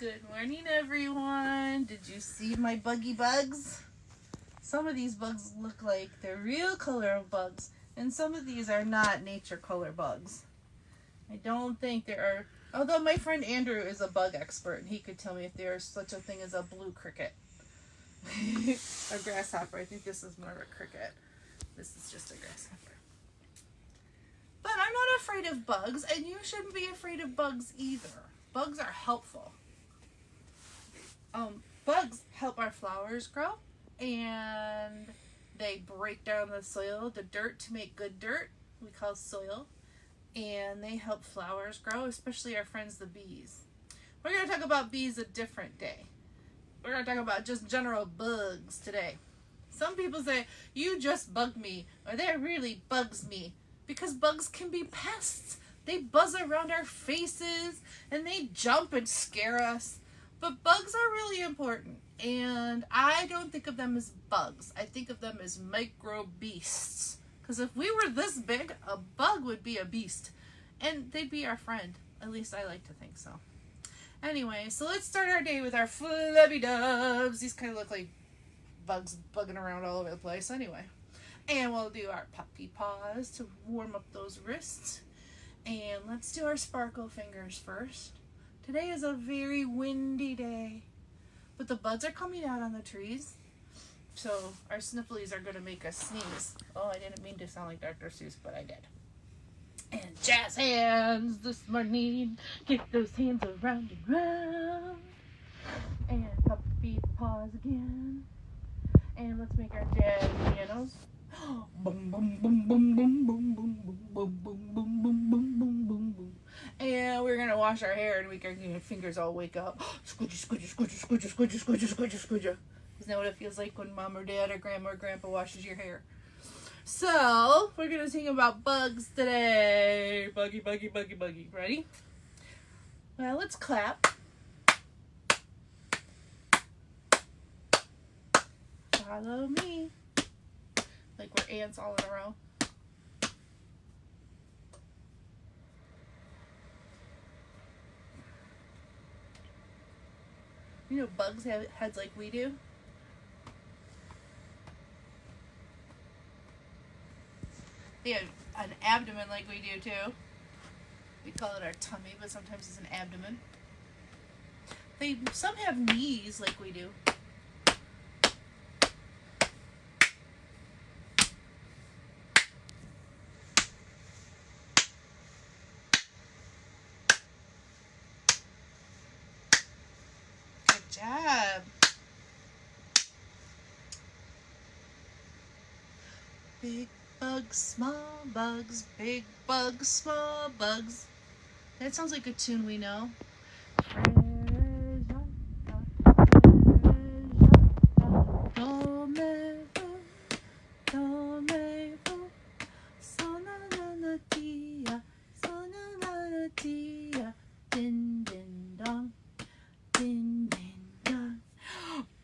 Good morning, everyone. Did you see my buggy bugs? Some of these bugs look like they're real color of bugs, and some of these are not nature color bugs. I don't think there are, although my friend Andrew is a bug expert, and he could tell me if there is such a thing as a blue cricket. A grasshopper. I think this is more of a cricket. This is just a grasshopper. But I'm not afraid of bugs, and you shouldn't be afraid of bugs either. Bugs are helpful. Bugs help our flowers grow, and they break down the soil, the dirt, to make good dirt, we call soil, and they help flowers grow, especially our friends the bees. We're going to talk about bees a different day. We're going to talk about just general bugs today. Some people say, you just bug me, or that really bugs me, because bugs can be pests. They buzz around our faces, and they jump and scare us. But bugs are really important, and I don't think of them as bugs. I think of them as microbeasts. Because if we were this big, a bug would be a beast, and they'd be our friend. At least I like to think so. Anyway, so let's start our day with our flubby dubs. These kind of look like bugs bugging around all over the place anyway. And we'll do our puppy paws to warm up those wrists. And let's do our sparkle fingers first. Today is a very windy day, but the buds are coming out on the trees, so our snifflies are going to make us sneeze. Oh, I didn't mean to sound like Dr. Seuss, but I did. And jazz hands this morning, get those hands around and round. And puppy paws again. And let's make our jazz pianos. Boom, boom, boom, boom, boom, boom, boom, boom, boom, boom, boom, boom, boom, boom, boom, boom. And we're gonna wash our hair and make our fingers all wake up. Squidgy, squidgy, squidgy, squidgy, squidgy, squidgy, squidgy, squidgy. Isn't that what it feels like when mom or dad or grandma or grandpa washes your hair? So we're gonna sing about bugs today. Buggy, buggy, buggy, buggy. Ready? Well, let's clap. Follow me. Like we're ants all in a row. You know bugs have heads like we do? They have an abdomen like we do too. We call it our tummy, but sometimes it's an abdomen. Some have knees like we do. Job. Big bugs, small bugs, big bugs, small bugs. That sounds like a tune we know.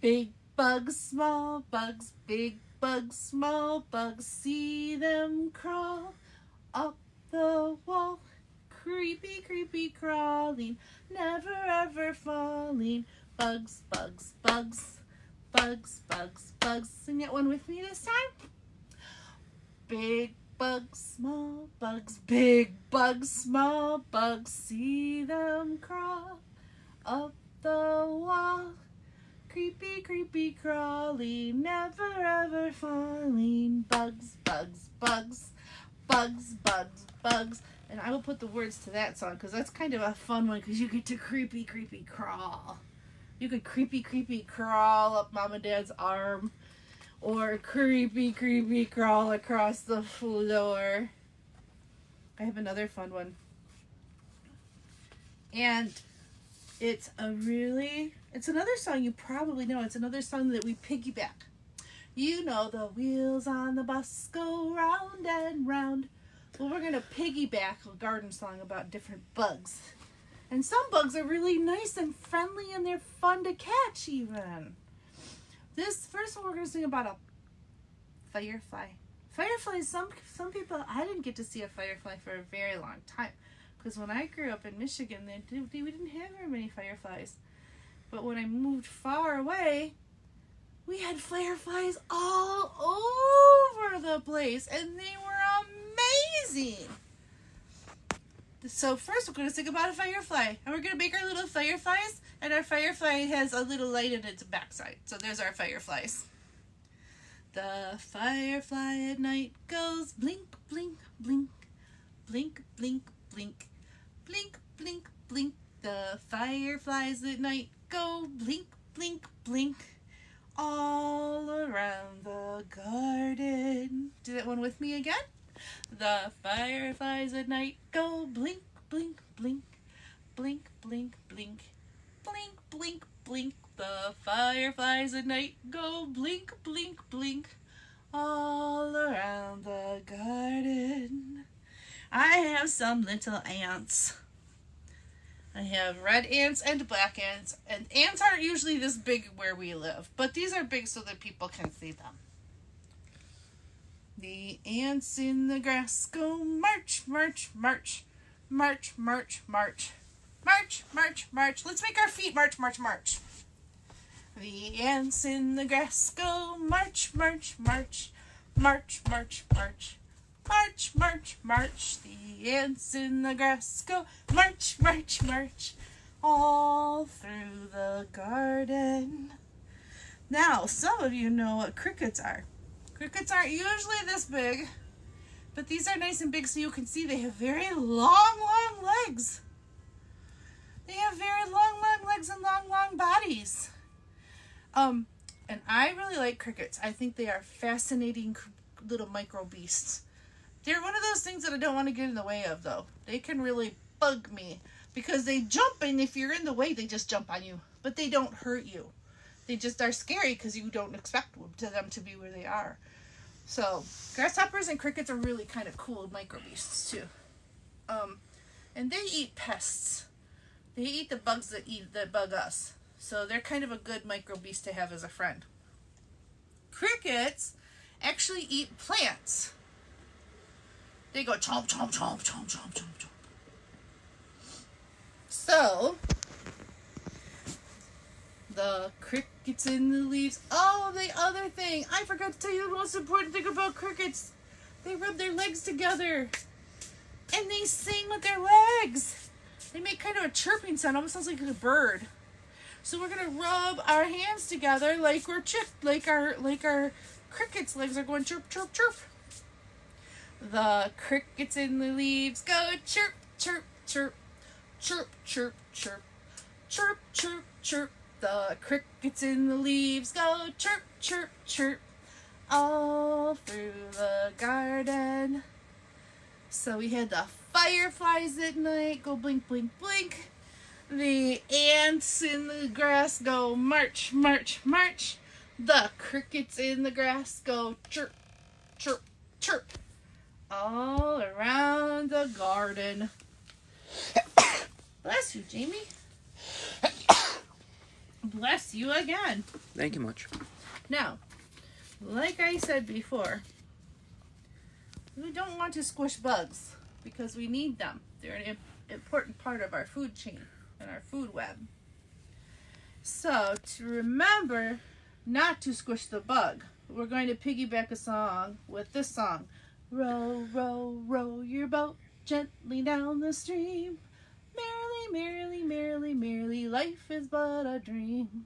Big bugs, small bugs, big bugs, small bugs, see them crawl up the wall. Creepy, creepy crawling, never ever falling. Bugs, bugs, bugs, bugs, bugs, bugs. Sing that one with me this time. Big bugs, small bugs, big bugs, small bugs, see them crawl up the wall. Creepy, creepy crawling, never ever falling. Bugs, bugs, bugs, bugs, bugs, bugs. And I will put the words to that song because that's kind of a fun one because you get to creepy, creepy crawl. You could creepy, creepy crawl up mom and dad's arm, or creepy, creepy crawl across the floor. I have another fun one. And it's another song you probably know. It's another song that we piggyback. You know the wheels on the bus go round and round. Well, we're going to piggyback a garden song about different bugs. And some bugs are really nice and friendly and they're fun to catch even. This first one we're going to sing about a firefly. Fireflies, some people, I didn't get to see a firefly for a very long time. Because when I grew up in Michigan, we didn't have very many fireflies. But when I moved far away, we had fireflies all over the place, and they were amazing. So first we're going to think about a firefly, and we're going to make our little fireflies, and our firefly has a little light in its backside. So there's our fireflies. The firefly at night goes blink, blink, blink, blink, blink, blink, blink, blink, blink. The fireflies at night go blink, blink, blink, all around the garden. Do that one with me again. The fireflies at night go blink, blink, blink, blink, blink, blink, blink, blink, blink. The fireflies at night go blink, blink, blink, all around the garden. I have some little ants. I have red ants and black ants, and ants aren't usually this big where we live, but these are big so that people can see them. The ants in the grass go march, march, march, march, march, march, march, march, march. Let's make our feet march, march, march. The ants in the grass go march, march, march, march, march, march, march, march, march. The ants in the grass go march, march, march, all through the garden. Now, some of you know what crickets are. Crickets aren't usually this big, but these are nice and big so you can see they have very long, long legs. They have very long, long legs and long, long bodies. And I really like crickets. I think they are fascinating little microbeasts. They're one of those things that I don't want to get in the way of, though. They can really bug me because they jump, and if you're in the way, they just jump on you. But they don't hurt you. They just are scary because you don't expect them to be where they are. So, grasshoppers and crickets are really kind of cool microbeasts, too. And they eat pests. They eat the bugs that bug us. So they're kind of a good microbeast to have as a friend. Crickets actually eat plants. They go chomp, chomp, chomp, chomp, chomp, chomp, chomp. So, the crickets in the leaves. Oh, the other thing. I forgot to tell you the most important thing about crickets. They rub their legs together. And they sing with their legs. They make kind of a chirping sound. Almost sounds like a bird. So we're gonna rub our hands together like we're like our crickets' legs are going chirp, chirp, chirp. The crickets in the leaves go chirp, chirp, chirp, chirp, chirp, chirp, chirp, chirp, chirp. The crickets in the leaves go chirp, chirp, chirp, all through the garden. So we had the fireflies at night go blink, blink, blink. The ants in the grass go march, march, march. The crickets in the grass go chirp, chirp, chirp, all around the garden. Bless you, Jamie. Bless you again. Thank you much. Now, like I said before, we don't want to squish bugs because we need them. They're an important part of our food chain and our food web. So, to remember not to squish the bug, we're going to piggyback a song with this song. Row, row, row your boat gently down the stream. Merrily, merrily, merrily, merrily, life is but a dream.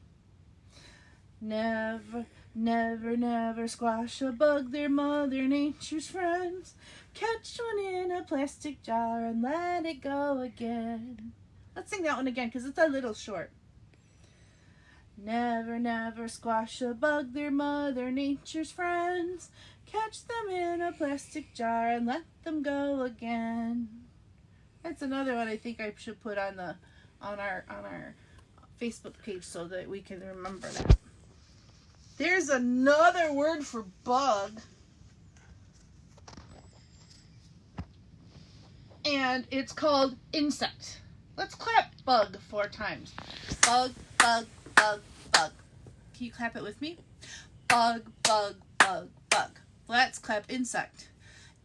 Never, never, never squash a bug, they're Mother Nature's friends. Catch one in a plastic jar and let it go again. Let's sing that one again because it's a little short. Never, never squash a bug, they're Mother Nature's friends. Catch them in a plastic jar and let them go again. That's another one I think I should put on our Facebook page so that we can remember that. There's another word for bug. And it's called insect. Let's clap bug 4 times. Bug, bug, bug, bug. Can you clap it with me? Bug, bug, bug, bug. Let's clap insect.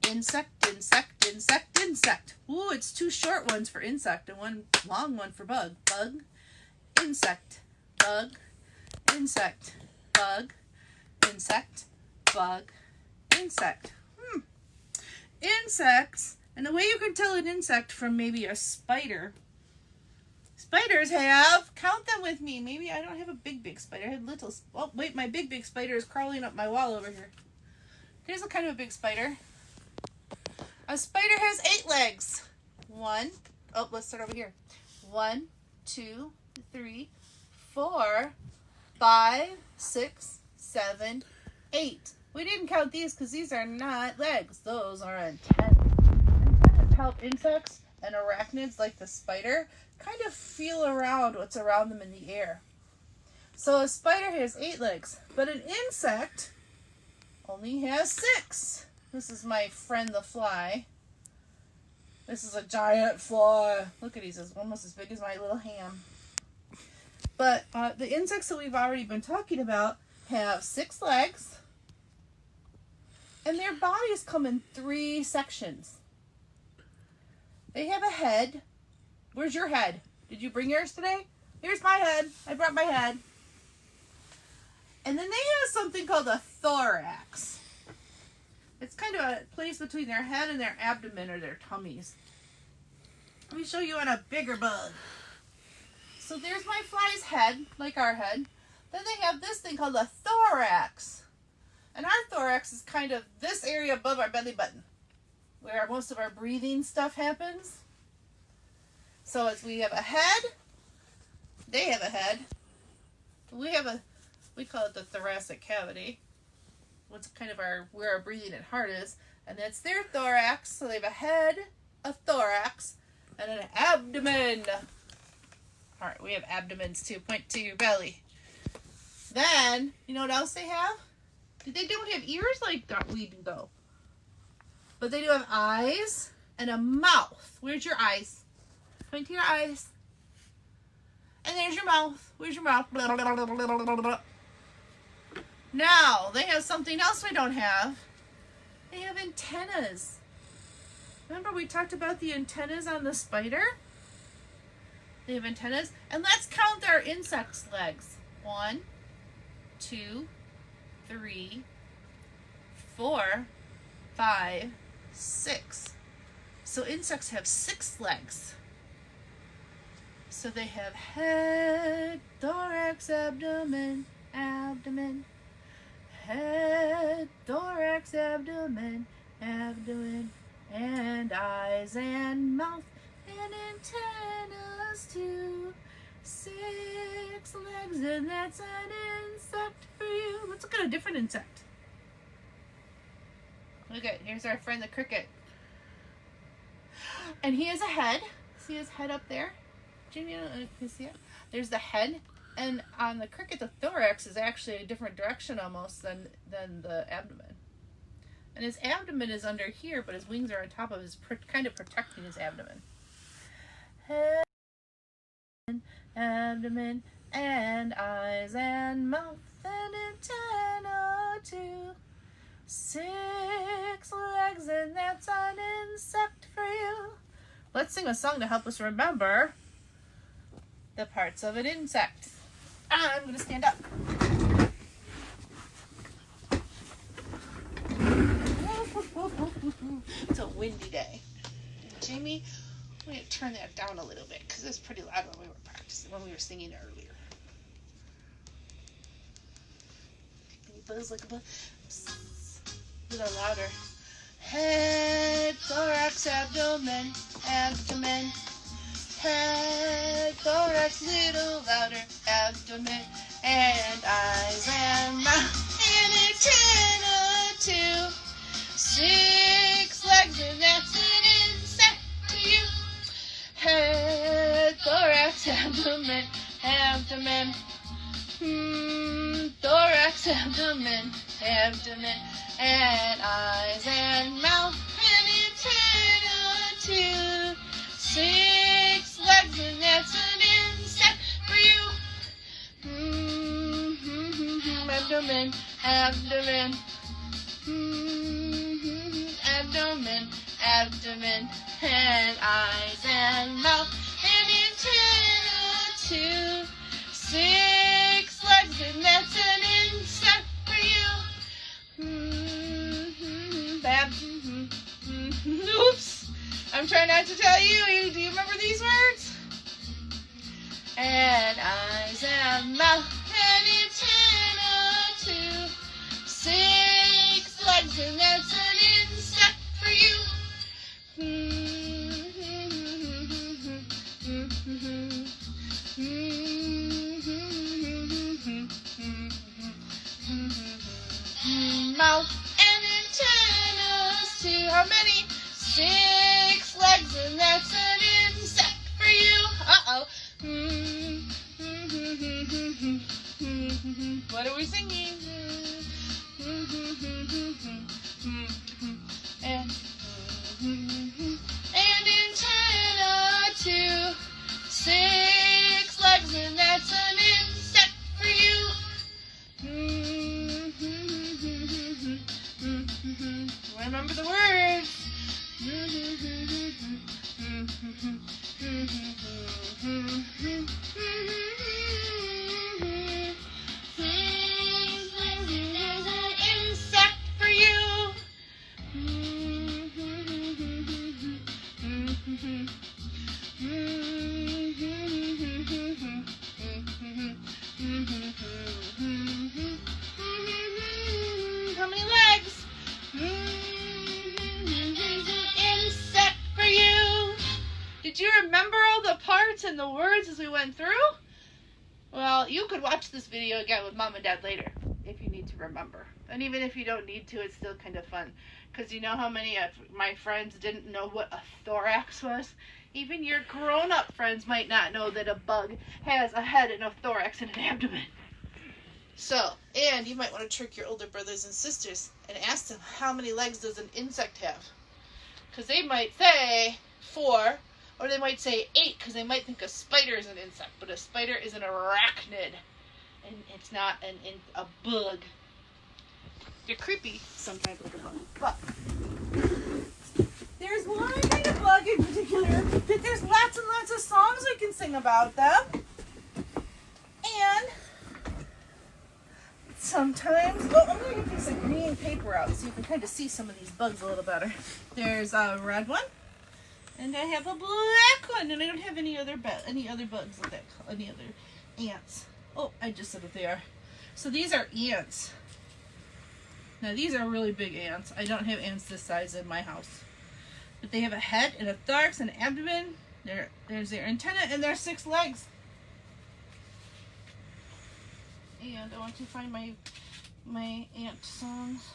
Insect, insect, insect, insect. Ooh, it's 2 short ones for insect and 1 long one for bug. Bug, insect, bug, insect, bug, insect, bug, insect. Insects, and the way you can tell an insect from maybe a spider. Spiders have, count them with me. Maybe I don't have a big spider. I have little. Oh, wait, my big spider is crawling up my wall over here. Here's a kind of a big spider. A spider has 8 legs. Let's start over here. 1, 2, 3, 4, 5, 6, 7, 8. We didn't count these because these are not legs. Those are antennae. Antennaes help insects and arachnids like the spider kind of feel around what's around them in the air. So a spider has 8 legs, but an insect only has 6. This is my friend the fly. This is a giant fly. Look at he's almost as big as my little hand. But the insects that we've already been talking about have 6 legs. And their bodies come in 3 sections. They have a head. Where's your head? Did you bring yours today? Here's my head. I brought my head. And then they have something called a thorax. It's kind of a place between their head and their abdomen or their tummies. Let me show you on a bigger bug. So there's my fly's head, like our head. Then they have this thing called a thorax. And our thorax is kind of this area above our belly button, where most of our breathing stuff happens. So as we have a head, they have a head. We call it the thoracic cavity. What's kind of where our breathing and heart is. And that's their thorax. So they have a head, a thorax, and an abdomen. All right, we have abdomens too. Point to your belly. Then, you know what else they have? They don't have ears like that we do, though. But they do have eyes and a mouth. Where's your eyes? Point to your eyes. And there's your mouth. Where's your mouth? Blah, blah, blah, blah, blah, blah. Now, they have something else we don't have. They have antennas. Remember we talked about the antennas on the spider? They have antennas. And let's count our insects' legs. 1, 2, 3, 4, 5, 6. So insects have 6 legs. So they have head, thorax, abdomen, abdomen. Head, thorax, abdomen, abdomen, and eyes and mouth and antennas too. 6 legs, and that's an insect for you. Let's look at a different insect. Look at, here's our friend the cricket. And he has a head. See his head up there? Jimmy, can you see it? There's the head. And on the cricket, the thorax is actually a different direction almost than the abdomen. And his abdomen is under here, but his wings are on top of his, kind of protecting his abdomen. Head, abdomen, and eyes and mouth and antenna too. 6 legs, and that's an insect for you. Let's sing a song to help us remember the parts of an insect. I'm going to stand up. It's a windy day. Jamie, I'm going to turn that down a little bit because it was pretty loud when we were practicing, when we were singing earlier. Buzz like a buzz. A little louder. Head, thorax, abdomen, abdomen. Head, thorax, little louder, abdomen, and eyes and mouth, and antenna too. 6 legs, and that's an insect to you. Head, thorax, abdomen, abdomen. Thorax, abdomen, abdomen, and eyes and mouth, and antenna too. 6 legs, and that's an insect for you. Abdomen, abdomen. Abdomen, abdomen, and eyes and mouth, and antenna too. 6 I'm trying not to tell you. Do you remember these words? And eyes and mouth and antenna too. 6 legs and that's an insect for you. Mouth and antennas too. How many? 6 legs and that's an insect for you. Uh-oh. What are we singing? And antenna too. 6 legs and that's an insect for you. Remember the words. Insect for you. How many legs? Insect for you. Did you remember all the parts and the words as we went through? Well, you could watch this video again with Mom and Dad later if you need to remember. And even if you don't need to, it's still kind of fun. Because you know how many of my friends didn't know what a thorax was? Even your grown-up friends might not know that a bug has a head and a thorax and an abdomen. So, and you might want to trick your older brothers and sisters and ask them, how many legs does an insect have? Because they might say 4, or they might say 8, because they might think a spider is an insect, but a spider is an arachnid, and it's not a bug. They're creepy sometimes with a bug, but there's one kind of bug in particular that there's lots and lots of songs we can sing about them, and sometimes, well, I'm going to get this green paper out so you can kind of see some of these bugs a little better. There's a red one, and I have a black one, and I don't have any other bugs like that, any other ants. Oh, I just said what they are. So these are ants. Now these are really big ants. I don't have ants this size in my house. But they have a head and a thorax and an abdomen. There's their antenna and their 6 legs. And I want to find my ant songs.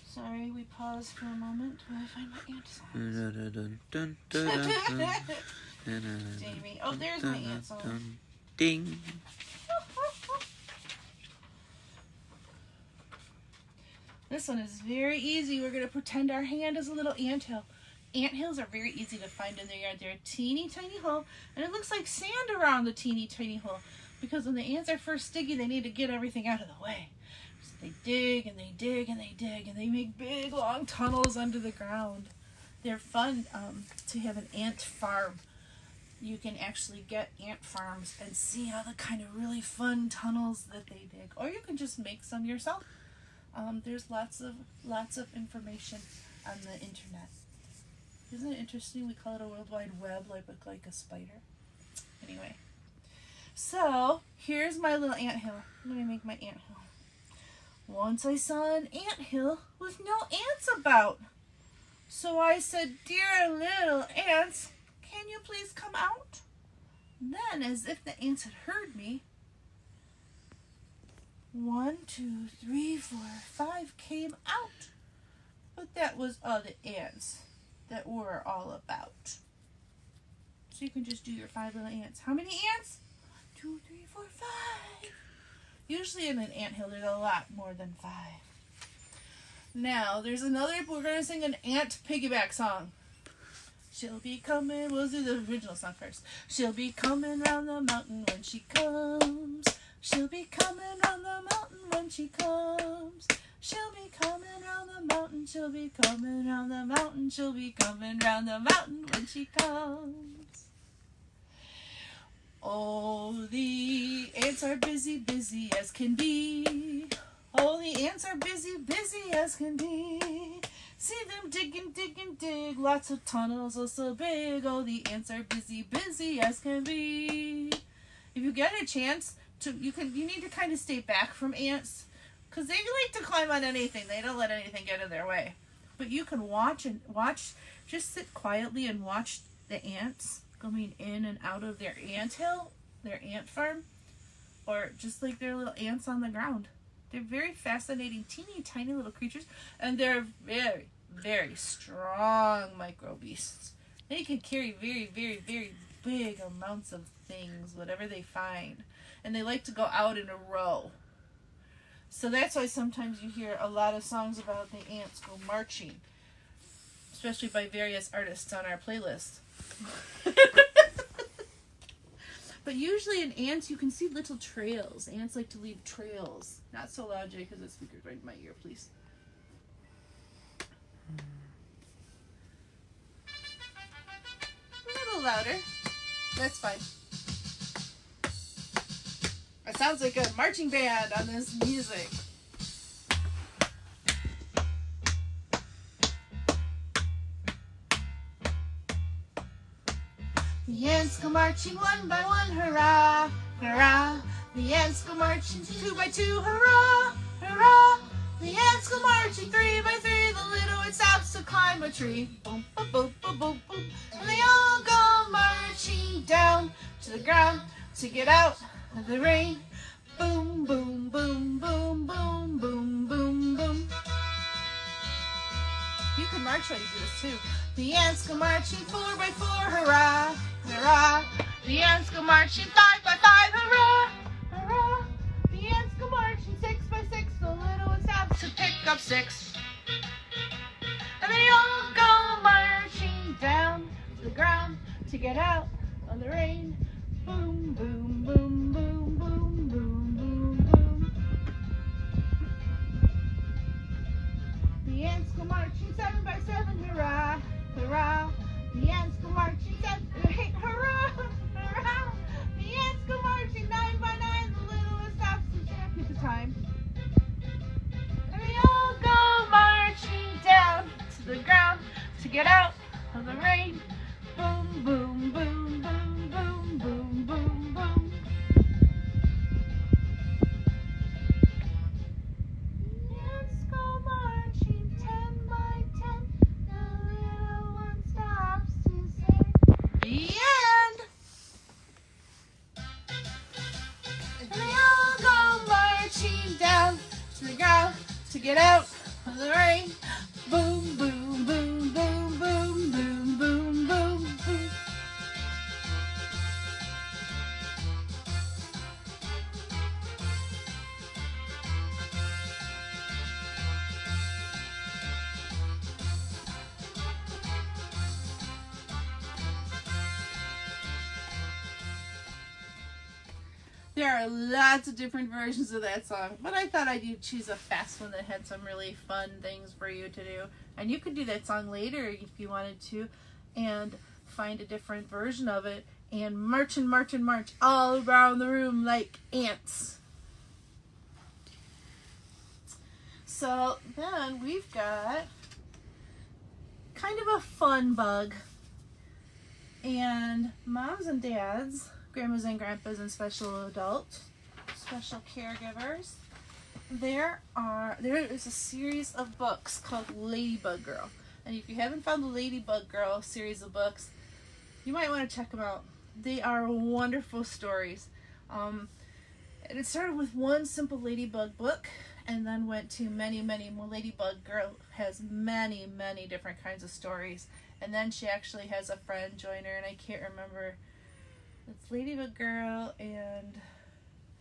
Sorry, we paused for a moment while I find my ant songs. Jamie. Oh, there's my ant song. Ding. This one is very easy. We're going to pretend our hand is a little anthill. Anthills are very easy to find in their yard. They're a teeny tiny hole, and it looks like sand around the teeny tiny hole. Because when the ants are first sticky, they need to get everything out of the way. So they dig and they dig and they dig, and they make big long tunnels under the ground. They're fun to have an ant farm. You can actually get ant farms and see all the kind of really fun tunnels that they dig. Or you can just make some yourself. There's lots of information on the internet. Isn't it interesting? We call it a World Wide Web, like a spider. Anyway. So, here's my little anthill. Let me make my anthill. Once I saw an anthill with no ants about. So I said, "Dear little ants, can you please come out?" Then, as if the ants had heard me, 1, 2, 3, 4, 5 came out. But that was all the ants that were all about. So you can just do your 5 little ants. How many ants? 2, 3, 4, 5. Usually in an anthill there's a lot more than 5. Now there's another, we're going to sing an ant piggyback song. She'll be coming, we'll do the original song first. She'll be coming round the mountain when she comes. She'll be coming round the mountain when she comes. She'll be coming round the mountain, she'll be coming round the mountain, she'll be coming round the mountain when she comes. Oh, the ants are busy, busy as can be. Oh, the ants are busy, busy as can be. See them dig and dig and dig lots of tunnels, oh so big. Oh, the ants are busy, busy as can be. If you get a chance to, you need to kind of stay back from ants, because they like to climb on anything. They don't let anything get in their way. But you can watch, just sit quietly and watch the ants going in and out of their anthill, their ant farm, or just like their little ants on the ground. They're very fascinating, teeny tiny little creatures, and they're very, very strong microbeasts. They can carry very, very, very big amounts of things, whatever they find. And they like to go out in a row. So that's why sometimes you hear a lot of songs about the ants go marching, especially by various artists on our playlist. But usually in ants, you can see little trails. Ants like to leave trails. Not so loud, Jay, because the speaker's right in my ear, please. A little louder. That's fine. It sounds like a marching band on this music. The ants go marching one by one, hurrah, hurrah. The ants go marching two by two, hurrah, hurrah. The ants go marching three by three. The little one stops to climb a tree. Boom, boom, boom, boom, boom, boom. And they all go marching down to the ground to get out of the rain. Boom, boom, boom, boom, boom, boom, boom, boom. You can march while you do this too. The ants go marching four by four, hurrah, hurrah. The ants go marching five by five, hurrah, hurrah. The ants go marching six by six. The little one stops to pick up six. And they all go marching down to the ground to get out of the rain. Boom, boom, boom, boom, boom, boom, boom, boom. The ants go marching seven by seven, hurrah, hurrah. The ants go marching seven, hurrah, hurrah. The ants go marching nine by nine. The little one stops to check the time. And they all go marching down to the ground to get out of the rain. Boom, boom, boom, boom, boom, boom, boom, boom. The ants go marching 10 by 10. The little one stops to say, the end. And they all go marching down to the ground to get out of the rain. Boom, boom, boom, boom, boom, boom, boom, boom, boom. There are lots of different versions of that song, but I thought I'd choose a fast one that had some really fun things for you to do. And you could do that song later if you wanted to, and find a different version of it, and march and march and march all around the room like ants. So then we've got kind of a fun bug. And moms and dads, grandmas and grandpas, and special adults, special caregivers, there is a series of books called Ladybug Girl. And if you haven't found the Ladybug Girl series of books, you might want to check them out. They are wonderful stories. And it started with one simple ladybug book, and then went to many, many more. Ladybug Girl has many, many different kinds of stories. And then she actually has a friend join her, and I can't remember. It's Ladybug Girl, and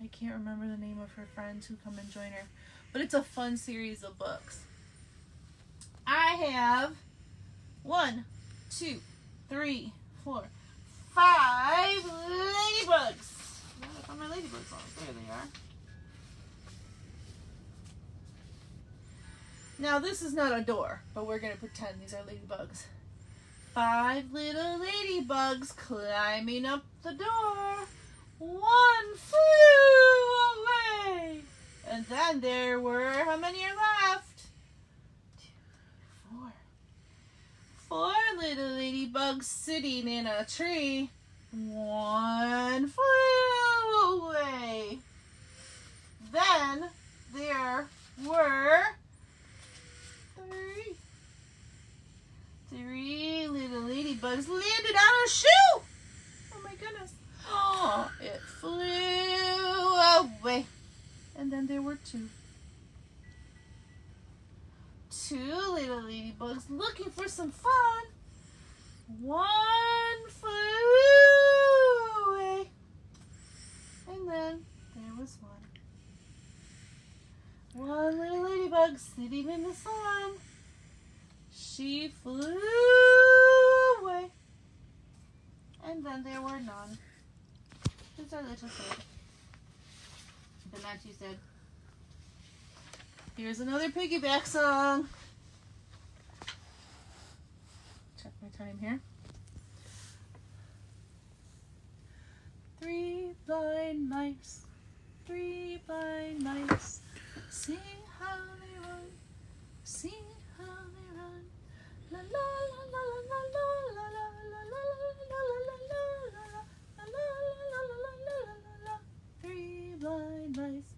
I can't remember the name of her friends who come and join her. But it's a fun series of books. I have 1, 2, 3, 4, 5 ladybugs. I found my ladybugs on. There they are. Now this is not a door, but we're going to pretend these are ladybugs. 5 little ladybugs climbing up the door. One flew away. And then there were, how many are left? 2, 4. 4 little ladybugs sitting in a tree. One flew away. Then there were three little ladybugs landed on a shoe. Oh my goodness. Oh, it flew away. And then there were two little ladybugs looking for some fun. One flew away. And then there was one little ladybug sitting in the sun. She flew away. And then there were none. It's our little sad. But not too sad. Here's another piggyback song. Check my time here. 3 blind mice, 3 blind mice, sing how they run, sing how they run. La la la la la la la la la la la la la la la. 3 blind mice.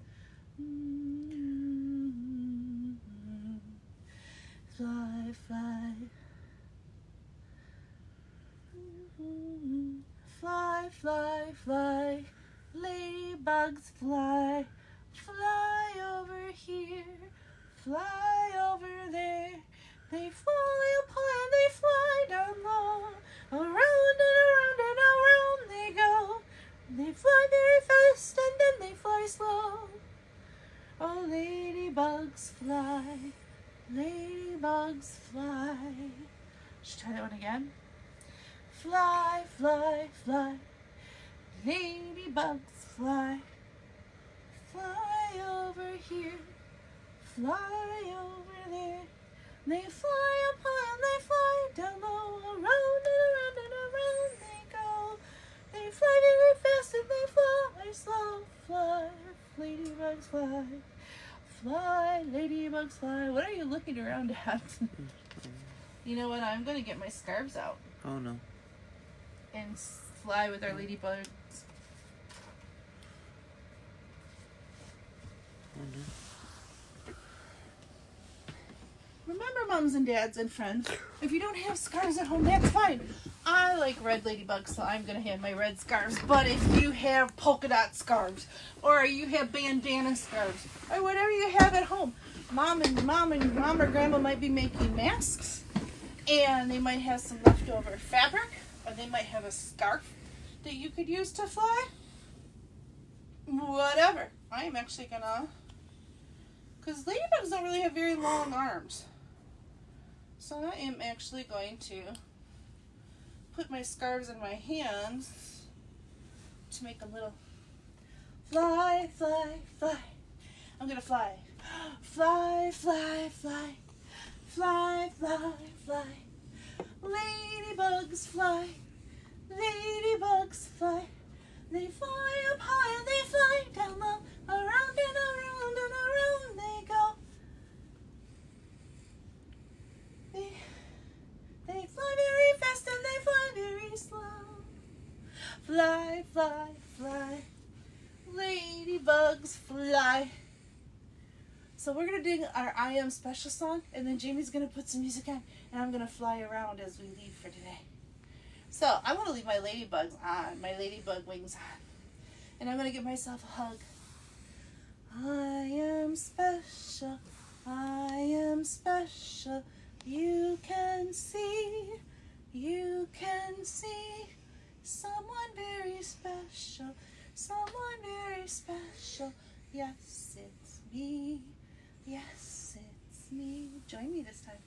Fly, fly. Fly, fly, fly. Ladybugs fly. Fly over here. Fly over there. They fly up high and they fly down low. Around and around and around they go. They fly very fast and then they fly slow. Oh, ladybugs fly. Ladybugs fly. Should I try that one again? Fly, fly, fly. Ladybugs fly. Fly over here. Fly over there. They fly up high and they fly down low. Around and around and around they go. They fly very fast and they fly slow. Fly, ladybugs fly. Fly, ladybugs fly. What are you looking around at? You know what? I'm going to get my scarves out. Oh no. And fly with our ladybugs. Oh no. Remember, moms and dads and friends, if you don't have scarves at home, that's fine. I like red ladybugs, so I'm going to have my red scarves. But if you have polka dot scarves, or you have bandana scarves, or whatever you have at home, mom or grandma might be making masks, and they might have some leftover fabric, or they might have a scarf that you could use to fly. Whatever. I am actually going to, because ladybugs don't really have very long arms. So I am actually going to put my scarves in my hands to make them little. Fly, fly, fly. I'm going to fly. Fly, fly, fly. Fly, fly, fly. Ladybugs fly. Ladybugs fly. They fly up high and they fly down low. Around and around and around they go. They fly very fast and they fly very slow. Fly, fly, fly. Ladybugs fly. So we're going to do our I Am Special song, and then Jamie's going to put some music on, and I'm going to fly around as we leave for today. So I want to leave my ladybugs on, my ladybug wings on. And I'm going to give myself a hug. I am special. I am special. You can see someone very special, someone very special. Yes, it's me. Yes, it's me. Join me this time.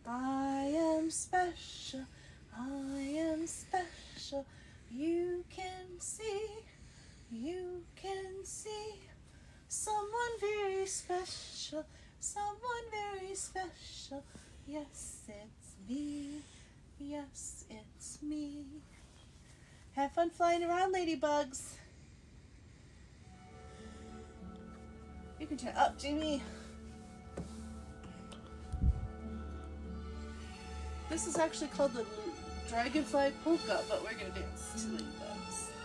I am special. I am special. You can see someone very special, someone very special. Yes, it's me. Yes, it's me. Have fun flying around, ladybugs. You can turn up, Jamie. this is actually called the dragonfly polka, but we're gonna dance to ladybugs.